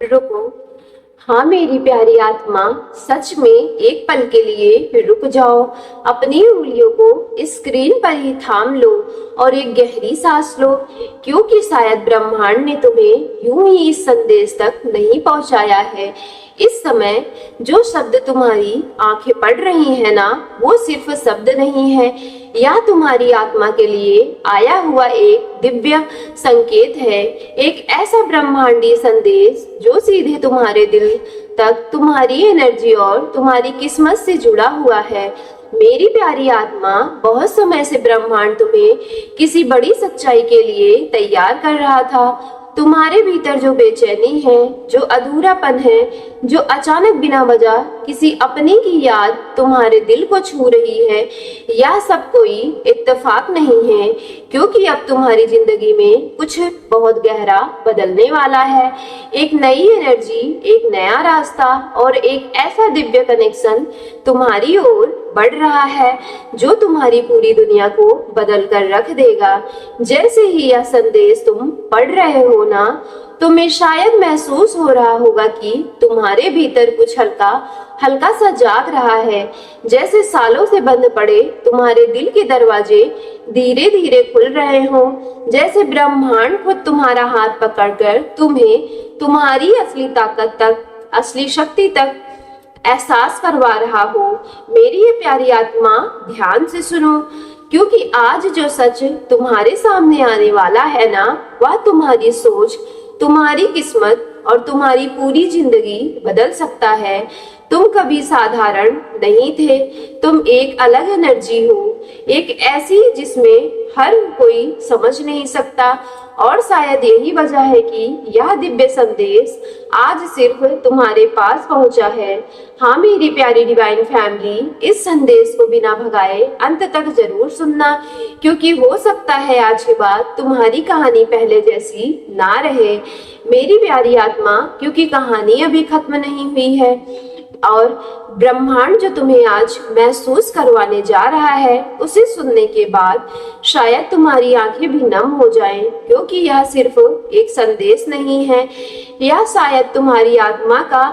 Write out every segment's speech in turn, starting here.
रुको। हाँ मेरी प्यारी आत्मा, सच में एक पल के लिए रुक जाओ। अपनी उंगलियों को स्क्रीन पर ही थाम लो और एक गहरी सांस लो, क्योंकि शायद ब्रह्मांड ने तुम्हें यूं ही इस संदेश तक नहीं पहुंचाया है। इस समय जो शब्द तुम्हारी आंखें पढ़ रही है ना, वो सिर्फ शब्द नहीं है, यह तुम्हारी आत्मा के लिए आया हुआ एक दिव्य संकेत है। एक ऐसा ब्रह्मांडीय संदेश जो सीधे तुम्हारे दिल तक तुम्हारी एनर्जी और तुम्हारी किस्मत से जुड़ा हुआ है। मेरी प्यारी आत्मा, बहुत समय से ब्रह्मांड तुम्हें किसी बड़ी सच्चाई के लिए तैयार कर रहा था। तुम्हारे भीतर जो बेचैनी है, जो अधूरापन है, जो अचानक बिना वजह किसी अपने की याद तुम्हारे दिल को छू रही है, यह सब कोई इत्तेफाक नहीं है, क्योंकि अब तुम्हारी जिंदगी में कुछ बहुत गहरा बदलने वाला है। एक नई एनर्जी, एक नया रास्ता और एक ऐसा दिव्य कनेक्शन तुम्हारी ओर बढ़ रहा है जो तुम्हारी पूरी दुनिया को बदल कर रख देगा। जैसे ही यह संदेश तुम पढ़ रहे हो ना, तुम्हें शायद महसूस हो रहा होगा कि तुम्हारे भीतर कुछ हल्का हल्का सा जाग रहा है, जैसे सालों से बंद पड़े तुम्हारे दिल के दरवाजे धीरे धीरे खुल रहे हो, जैसे ब्रह्मांड खुद तुम्हारा हाथ पकड़कर तुम्हें तुम्हारी असली ताकत तक, असली शक्ति तक एहसास करवा रहा हो। मेरी ये प्यारी आत्मा, ध्यान से सुनो, क्योंकि आज जो सच तुम्हारे सामने आने वाला है ना, वह तुम्हारी सोच, तुम्हारी किस्मत और तुम्हारी पूरी जिंदगी बदल सकता है। तुम कभी साधारण नहीं थे, तुम एक अलग एनर्जी हो, एक ऐसी जिसमें हर कोई समझ नहीं सकता। और शायद यही वजह है कि यह दिव्य संदेश आज सिर्फ तुम्हारे पास पहुंचा है। हाँ मेरी प्यारी डिवाइन फैमिली, इस संदेश को बिना भगाए अंत तक जरूर सुनना, क्योंकि हो सकता है आज के बाद तुम्हारी कहानी पहले जैसी ना रहे। मेरी प्यारी आत्मा, क्योंकि कहानी अभी खत्म नहीं हुई है और ब्रह्मांड जो तुम्हें आज महसूस करवाने जा रहा है, उसे सुनने के बाद शायद तुम्हारी आंखें भी नम हो जाएं, क्योंकि यह सिर्फ एक संदेश नहीं है, यह शायद तुम्हारी आत्मा का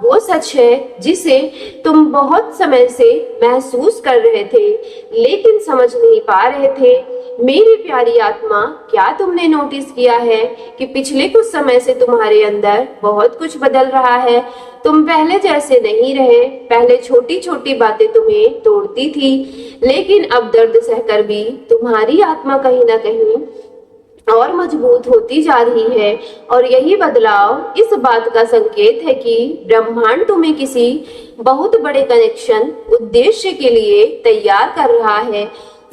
वो सच है जिसे तुम बहुत समय से महसूस कर रहे थे लेकिन समझ नहीं पा रहे थे। मेरी प्यारी आत्मा, क्या तुमने नोटिस किया है कि पिछले कुछ समय से तुम्हारे अंदर बहुत कुछ बदल रहा है? तुम पहले जैसे नहीं रहे। पहले छोटी छोटी बातें तुम्हें तोड़ती थी, लेकिन अब दर्द सहकर भी तुम्हारी आत्मा कहीं ना कहीं और मजबूत होती जा रही है। और यही बदलाव इस बात का संकेत है कि ब्रह्मांड तुम्हें किसी बहुत बड़े कनेक्शन, उद्देश्य के लिए तैयार कर रहा है।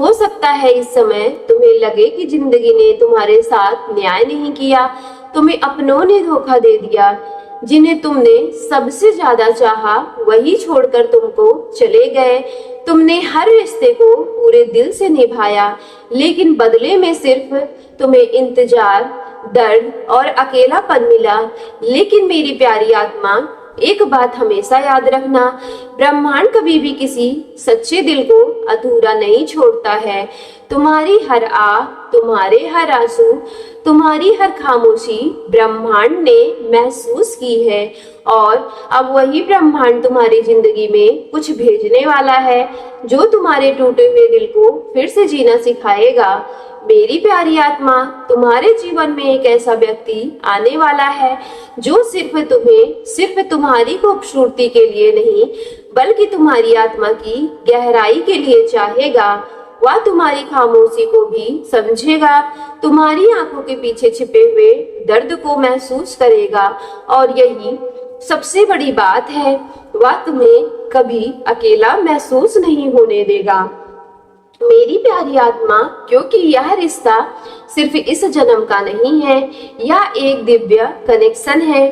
हो सकता है इस समय तुम्हें लगे कि जिंदगी ने तुम्हारे साथ न्याय नहीं किया, तुम्हें अपनों ने धोखा दे दिया, जिन्हें तुमने सबसे ज्यादा चाहा वही छोड़कर तुमको चले गए। तुमने हर रिश्ते को पूरे दिल से निभाया, लेकिन बदले में सिर्फ तुम्हें इंतजार, दर्द और अकेलापन मिला। लेकिन मेरी प्यारी आत्मा, एक बात हमेशा याद रखना, ब्रह्मांड कभी भी किसी सच्चे दिल को अधूरा नहीं छोड़ता है। तुम्हारी हर आह, तुम्हारे हर आंसू, तुम्हारी हर खामोशी ब्रह्मांड ने महसूस की है, और अब वही ब्रह्मांड तुम्हारी जिंदगी में कुछ भेजने वाला है जो तुम्हारे टूटे हुए दिल को फिर से जीना सिखाएगा। मेरी प्यारी आत्मा, तुम्हारे जीवन में एक ऐसा व्यक्ति आने वाला है जो सिर्फ तुम्हें, सिर्फ तुम्हारी खूबसूरती के लिए नहीं, बल्कि तुम्हारी आत्मा की गहराई के लिए चाहेगा। वह तुम्हारी खामोशी को भी समझेगा, तुम्हारी आंखों के पीछे छिपे हुए दर्द को महसूस करेगा, और यही सबसे बड़ी बात है, वह तुम्हें कभी अकेला महसूस नहीं होने देगा। मेरी प्यारी आत्मा, क्योंकि यह रिश्ता सिर्फ इस जन्म का नहीं है, यह एक दिव्य कनेक्शन है,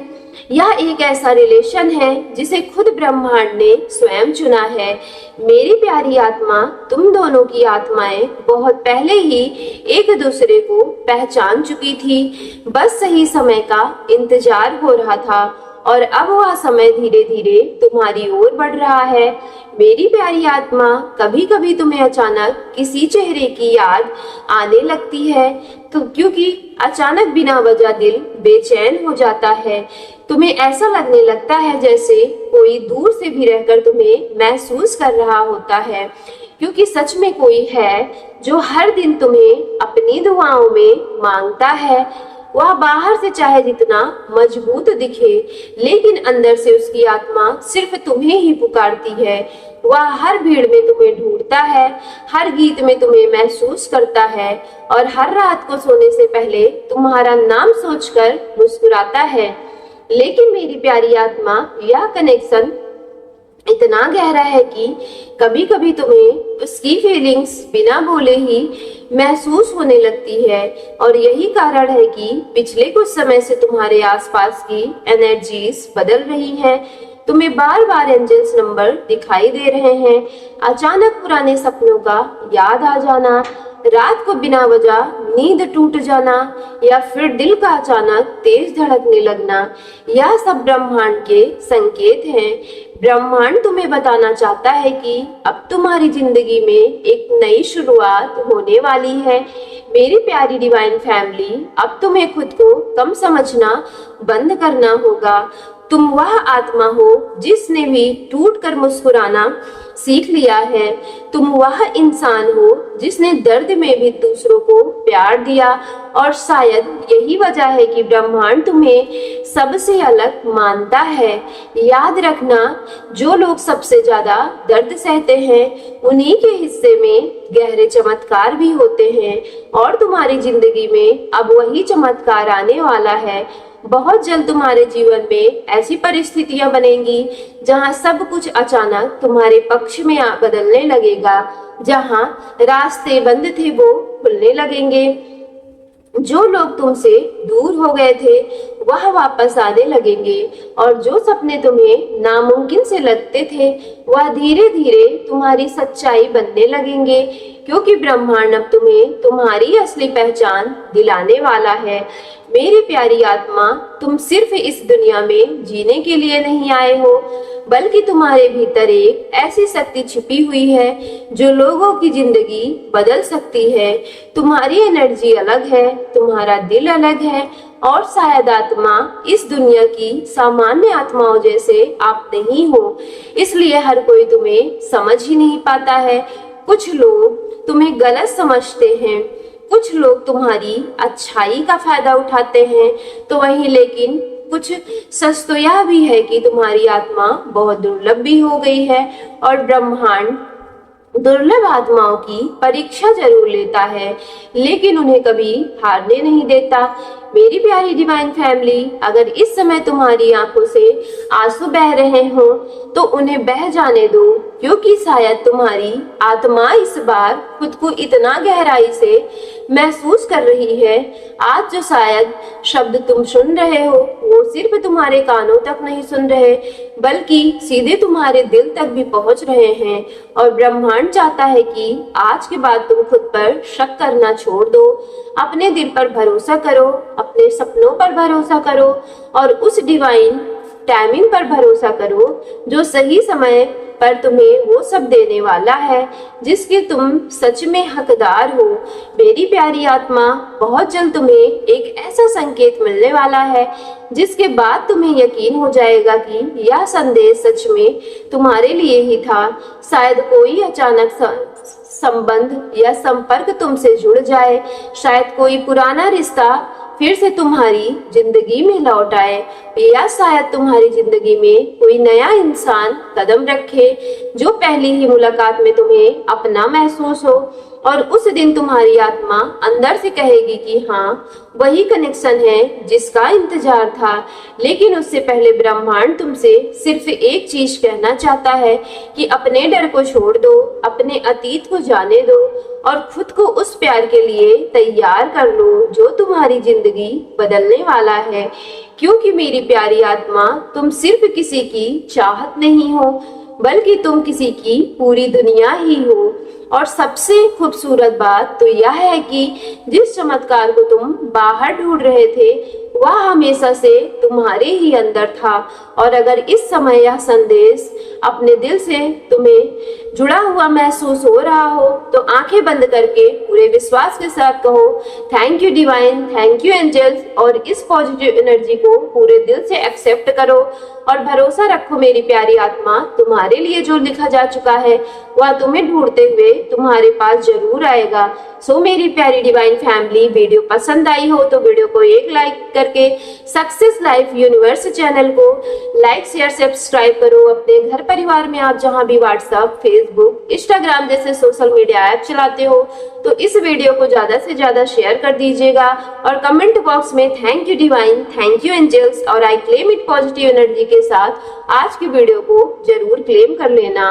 यह एक ऐसा रिलेशन है जिसे खुद ब्रह्मांड ने स्वयं चुना है। मेरी प्यारी आत्मा, तुम दोनों की आत्माएं बहुत पहले ही एक दूसरे को पहचान चुकी थी, बस सही समय का इंतजार हो रहा था, और अब वह समय धीरे धीरे तुम्हारी ओर बढ़ रहा है। मेरी प्यारी आत्मा, कभी कभी तुम्हें अचानक किसी चेहरे की याद आने लगती है, तो क्योंकि अचानक बिना वजह दिल बेचैन हो जाता है। तुम्हें ऐसा लगने लगता है जैसे कोई दूर से भी रहकर तुम्हें महसूस कर रहा होता है, क्योंकि सच में कोई है जो हर दिन तुम्हें अपनी दुआओं में मांगता है। वह बाहर से चाहे जितना मजबूत दिखे, लेकिन अंदर से उसकी आत्मा सिर्फ तुम्हें ही पुकारती है। वह हर भीड़ में तुम्हें ढूंढता है, हर गीत में तुम्हें महसूस करता है और हर रात को सोने से पहले तुम्हारा नाम सोचकर मुस्कुराता है। लेकिन मेरी प्यारी आत्मा, यह कनेक्शन इतना गहरा है कि कभी कभी तुम्हें उसकी फीलिंग्स बिना बोले ही महसूस होने लगती है, और यही कारण है कि पिछले कुछ समय से तुम्हारे आसपास की एनर्जीज बदल रही हैं। तुम्हें बार बार एंजल्स नंबर दिखाई दे रहे हैं, अचानक पुराने सपनों का याद आ जाना, रात को बिना वजह नींद टूट जाना, या फिर दिल का अचानक तेज धड़कने लगना। यह सब ब्रह्मांड के संकेत हैं। ब्रह्मांड तुम्हें बताना चाहता है कि अब तुम्हारी जिंदगी में एक नई शुरुआत होने वाली है। मेरी प्यारी डिवाइन फैमिली, अब तुम्हें खुद को कम समझना बंद करना होगा। तुम वह आत्मा हो जिसने भी टूट कर मुस्कुराना सीख लिया है। तुम वह इंसान हो जिसने दर्द में भी दूसरों को प्यार दिया, और शायद यही वजह है कि ब्रह्मांड तुम्हें सबसे अलग मानता है। याद रखना, जो लोग सबसे ज्यादा दर्द सहते हैं उन्हीं के हिस्से में गहरे चमत्कार भी होते हैं, और तुम्हारी जिंदगी में अब वही चमत्कार आने वाला है। बहुत जल्द तुम्हारे जीवन में ऐसी परिस्थितियां बनेंगी जहां सब कुछ अचानक तुम्हारे पक्ष में बदलने लगेगा। जहां रास्ते बंद थे वो खुलने लगेंगे, जो लोग तुमसे दूर हो गए थे वह वापस आने लगेंगे, और जो सपने तुम्हें नामुमकिन से लगते थे वह धीरे धीरे तुम्हारी सच्चाई बनने लगेंगे, क्योंकि ब्रह्मांड अब तुम्हें तुम्हारी असली पहचान दिलाने वाला है। मेरी प्यारी आत्मा, तुम सिर्फ इस दुनिया में जीने के लिए नहीं आए हो, बल्कि तुम्हारे भीतर एक ऐसी शक्ति छिपी हुई है जो लोगों की जिंदगी बदल सकती है। तुम्हारी एनर्जी अलग है, तुम्हारा दिल अलग है, और शायद आत्मा इस दुनिया की सामान्य आत्माओं जैसे आप नहीं हो, इसलिए हर कोई तुम्हें समझ ही नहीं पाता है। कुछ लोग तुम्हें गलत समझते हैं, कुछ लोग तुम्हारी अच्छाई का फायदा उठाते हैं, तो वहीं लेकिन कुछ सच तो यह भी है कि तुम्हारी आत्मा बहुत दुर्लभ भी हो गई है, और ब्रह्मांड दुर्लभ आत्माओं की परीक्षा जरूर लेता है, लेकिन उन्हें कभी हारने नहीं देता। मेरी प्यारी डिवाइन फैमिली, अगर इस समय तुम्हारी आंखों से आंसू बह रहे हो तो उन्हें बह जाने दो, क्योंकि शायद तुम्हारी आत्मा इस बार खुद को इतना गहराई से महसूस कर रही है। आज जो शायद शब्द तुम सुन रहे हो वो सिर्फ तुम्हारे कानों तक नहीं सुन रहे, बल्कि सीधे तुम्हारे दिल तक भी पहुंच रहे हैं, और ब्रह्मांड चाहता है कि आज के बाद तुम खुद पर शक करना छोड़ दो, अपने दिल पर भरोसा करो, अपने सपनों पर भरोसा करो, और उस डिवाइन टाइमिंग पर भरोसा करो जो सही समय पर तुम्हें वो सब देने वाला है जिसके तुम सच में हकदार हो। मेरी प्यारी आत्मा, बहुत जल्द तुम्हें एक ऐसा संकेत मिलने वाला है जिसके बाद तुम्हें यकीन हो जाएगा कि यह संदेश सच में तुम्हारे लिए ही था। शायद कोई अचानक संबंध या संपर्क तुमसे जुड़ जाए, शायद कोई पुराना रिश्ता फिर से तुम्हारी जिंदगी में लौट आए, या शायद तुम्हारी जिंदगी में कोई नया इंसान कदम रखे जो पहली ही मुलाकात में तुम्हें अपना महसूस हो, और उस दिन तुम्हारी आत्मा अंदर से कहेगी कि हाँ, वही कनेक्शन है जिसका इंतजार था। लेकिन उससे पहले ब्रह्मांड तुमसे सिर्फ एक चीज कहना चाहता है कि अपने डर को छोड़ दो, अपने अतीत को जाने दो, और खुद को उस प्यार के लिए तैयार कर लो जो तुम्हारी जिंदगी बदलने वाला है। क्योंकि मेरी प्यारी आत्मा, तुम सिर्फ किसी की चाहत नहीं हो, बल्कि तुम किसी की पूरी दुनिया ही हो। और सबसे खूबसूरत बात तो यह है कि जिस चमत्कार को तुम बाहर ढूंढ रहे थे वह हमेशा से तुम्हारे ही अंदर था। और अगर इस समय यह संदेश अपने दिल से तुम्हें जुड़ा हुआ महसूस हो रहा हो तो आंखें बंद करके पूरे विश्वास के साथ कहो, thank you divine, thank you angels, और इस पॉजिटिव एनर्जी को पूरे दिल से एक्सेप्ट करो और भरोसा रखो मेरी प्यारी आत्मा, तुम्हारे लिए जो लिखा जा चुका है वह तुम्हें ढूंढते हुए तुम्हारे पास जरूर आएगा। सो मेरी प्यारी डिवाइन फैमिली, वीडियो पसंद आई हो तो वीडियो को एक लाइक करके सक्सेस लाइफ यूनिवर्स चैनल को लाइक शेयर सब्सक्राइब करो। अपने घर परिवार में आप जहां भी व्हाट्सएप, फेसबुक, इंस्टाग्राम जैसे सोशल मीडिया ऐप चलाते हो तो इस वीडियो को ज्यादा से ज्यादा शेयर कर दीजिएगा और कमेंट बॉक्स में thank you divine, thank you angels और I claim it positive energy के साथ आज की वीडियो को जरूर क्लेम कर लेना।